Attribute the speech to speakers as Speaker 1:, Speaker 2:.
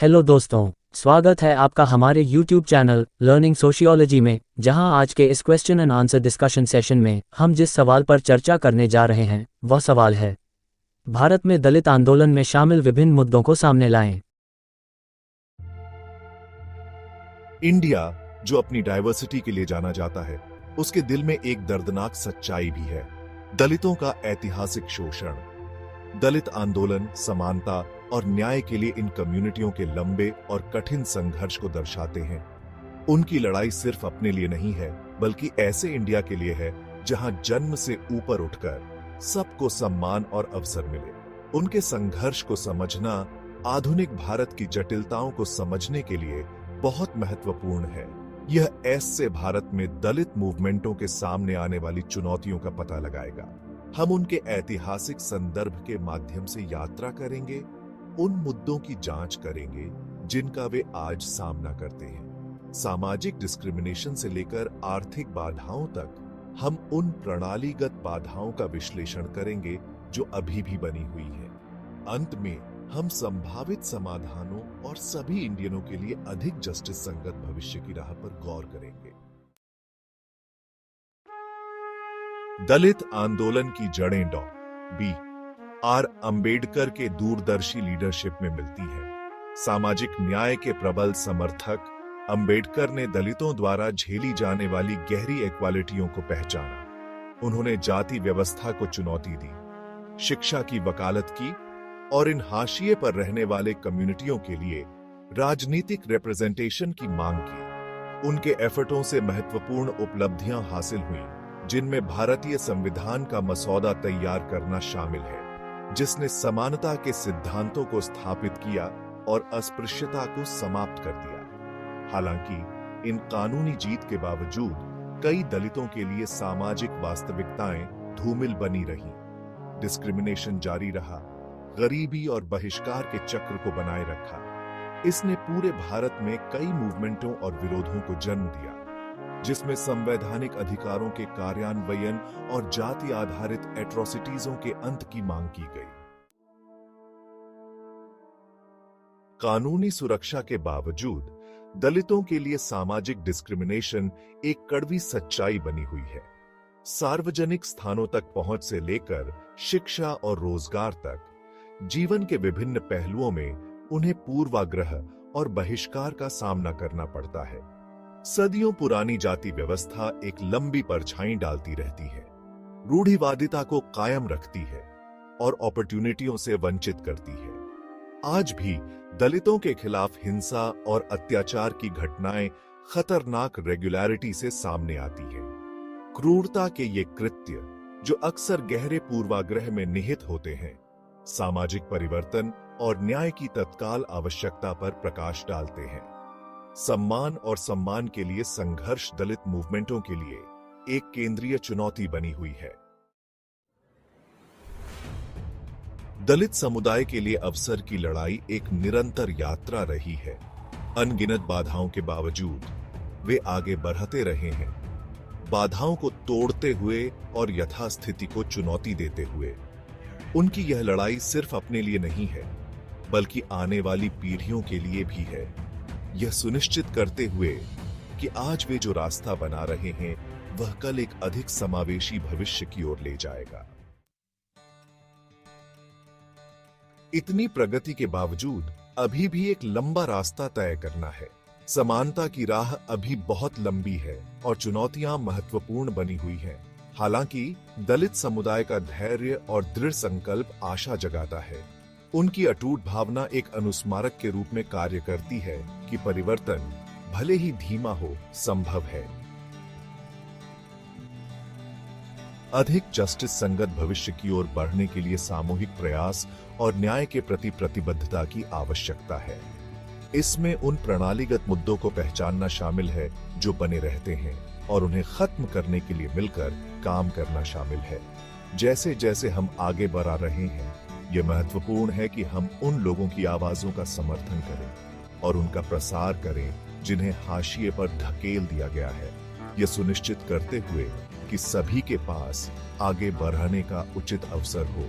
Speaker 1: Hello दोस्तों, स्वागत है आपका हमारे YouTube चैनल लर्निंग सोशियोलॉजी में, जहां आज के इस question and answer discussion session में हम जिस सवाल पर चर्चा करने जा रहे हैं वह सवाल है, भारत में दलित आंदोलन में शामिल विभिन्न मुद्दों को सामने लाएं।
Speaker 2: इंडिया, जो अपनी डाइवर्सिटी के लिए जाना जाता है, उसके दिल में एक दर्दनाक सच्चाई भी है। दलितों का ऐतिहासिक शोषण। दलित आंदोलन समानता और न्याय के लिए इन कम्युनिटियों के लंबे और कठिन संघर्ष को दर्शाते हैं। उनकी लड़ाई सिर्फ अपने लिए नहीं है, बल्कि ऐसे इंडिया के लिए है जहां जन्म से ऊपर उठकर सबको सम्मान और अवसर मिले। उनके संघर्ष को समझना आधुनिक भारत की जटिलताओं को समझने के लिए बहुत महत्वपूर्ण है। यह ऐसे भारत में दलित मूवमेंटों के सामने आने वाली चुनौतियों का पता लगाएगा। हम उनके ऐतिहासिक संदर्भ के माध्यम से यात्रा करेंगे, उन मुद्दों की जांच करेंगे जिनका वे आज सामना करते हैं। सामाजिक डिस्क्रिमिनेशन से लेकर आर्थिक बाधाओं तक हम उन प्रणालीगत बाधाओं का विश्लेषण करेंगे जो अभी भी बनी हुई है। अंत में हम संभावित समाधानों और सभी इंडियनों के लिए अधिक जस्टिस संगत भविष्य की राह पर गौर करेंगे। दलित आंदोलन की जड़ें डॉ. बी.आर. अंबेडकर के दूरदर्शी लीडरशिप में मिलती है। सामाजिक न्याय के प्रबल समर्थक अंबेडकर ने दलितों द्वारा झेली जाने वाली गहरी इक्वालिटियों को पहचाना। उन्होंने जाति व्यवस्था को चुनौती दी, शिक्षा की वकालत की और इन हाशिए पर रहने वाले कम्युनिटियों के लिए राजनीतिक रिप्रेजेंटेशन की मांग की। उनके एफर्टों से महत्वपूर्ण उपलब्धियां हासिल हुईं, जिनमें भारतीय संविधान का मसौदा तैयार करना शामिल है, जिसने समानता के सिद्धांतों को स्थापित किया और अस्पृश्यता को समाप्त कर दिया। हालांकि इन कानूनी जीत के बावजूद कई दलितों के लिए सामाजिक वास्तविकताएं धूमिल बनी रहीं। डिस्क्रिमिनेशन जारी रहा, गरीबी और बहिष्कार के चक्र को बनाए रखा। इसने पूरे भारत में कई मूवमेंटों और विरोधों को जन्म दिया, जिसमें संवैधानिक अधिकारों के कार्यान्वयन और जाति आधारित एट्रोसिटीजों के अंत की मांग की गई। कानूनी सुरक्षा के बावजूद दलितों के लिए सामाजिक डिस्क्रिमिनेशन एक कड़वी सच्चाई बनी हुई है। सार्वजनिक स्थानों तक पहुंच से लेकर शिक्षा और रोजगार तक जीवन के विभिन्न पहलुओं में उन्हें पूर्वाग्रह और बहिष्कार का सामना करना पड़ता है। सदियों पुरानी जाति व्यवस्था एक लंबी परछाई डालती रहती है, रूढ़िवादिता को कायम रखती है और अपॉर्चुनिटियों से वंचित करती है। आज भी दलितों के खिलाफ हिंसा और अत्याचार की घटनाएं खतरनाक रेगुलरिटी से सामने आती है। क्रूरता के ये कृत्य, जो अक्सर गहरे पूर्वाग्रह में निहित होते हैं, सामाजिक परिवर्तन और न्याय की तत्काल आवश्यकता पर प्रकाश डालते हैं। सम्मान और सम्मान के लिए संघर्ष दलित मूवमेंटों के लिए एक केंद्रीय चुनौती बनी हुई है। दलित समुदाय के लिए अवसर की लड़ाई एक निरंतर यात्रा रही है। अनगिनत बाधाओं के बावजूद वे आगे बढ़ते रहे हैं, बाधाओं को तोड़ते हुए और यथास्थिति को चुनौती देते हुए। उनकी यह लड़ाई सिर्फ अपने लिए नहीं है, बल्कि आने वाली पीढ़ियों के लिए भी है, यह सुनिश्चित करते हुए कि आज वे जो रास्ता बना रहे हैं वह कल एक अधिक समावेशी भविष्य की ओर ले जाएगा। इतनी प्रगति के बावजूद अभी भी एक लंबा रास्ता तय करना है। समानता की राह अभी बहुत लंबी है और चुनौतियां महत्वपूर्ण बनी हुई हैं। हालांकि दलित समुदाय का धैर्य और दृढ़ संकल्प आशा जगाता है। उनकी अटूट भावना एक अनुस्मारक के रूप में कार्य करती है कि परिवर्तन भले ही धीमा हो, संभव है। अधिक जस्टिस संगत भविष्य की ओर बढ़ने के लिए सामूहिक प्रयास और न्याय के प्रति प्रतिबद्धता की आवश्यकता है। इसमें उन प्रणालीगत मुद्दों को पहचानना शामिल है जो बने रहते हैं, और उन्हें खत्म करने के लिए मिलकर काम करना शामिल है। जैसे जैसे हम आगे बढ़ रहे हैं, यह महत्वपूर्ण है कि हम उन लोगों की आवाजों का समर्थन करें और उनका प्रसार करें जिन्हें हाशिए पर धकेल दिया गया है, यह सुनिश्चित करते हुए कि सभी के पास आगे बढ़ने का उचित अवसर हो।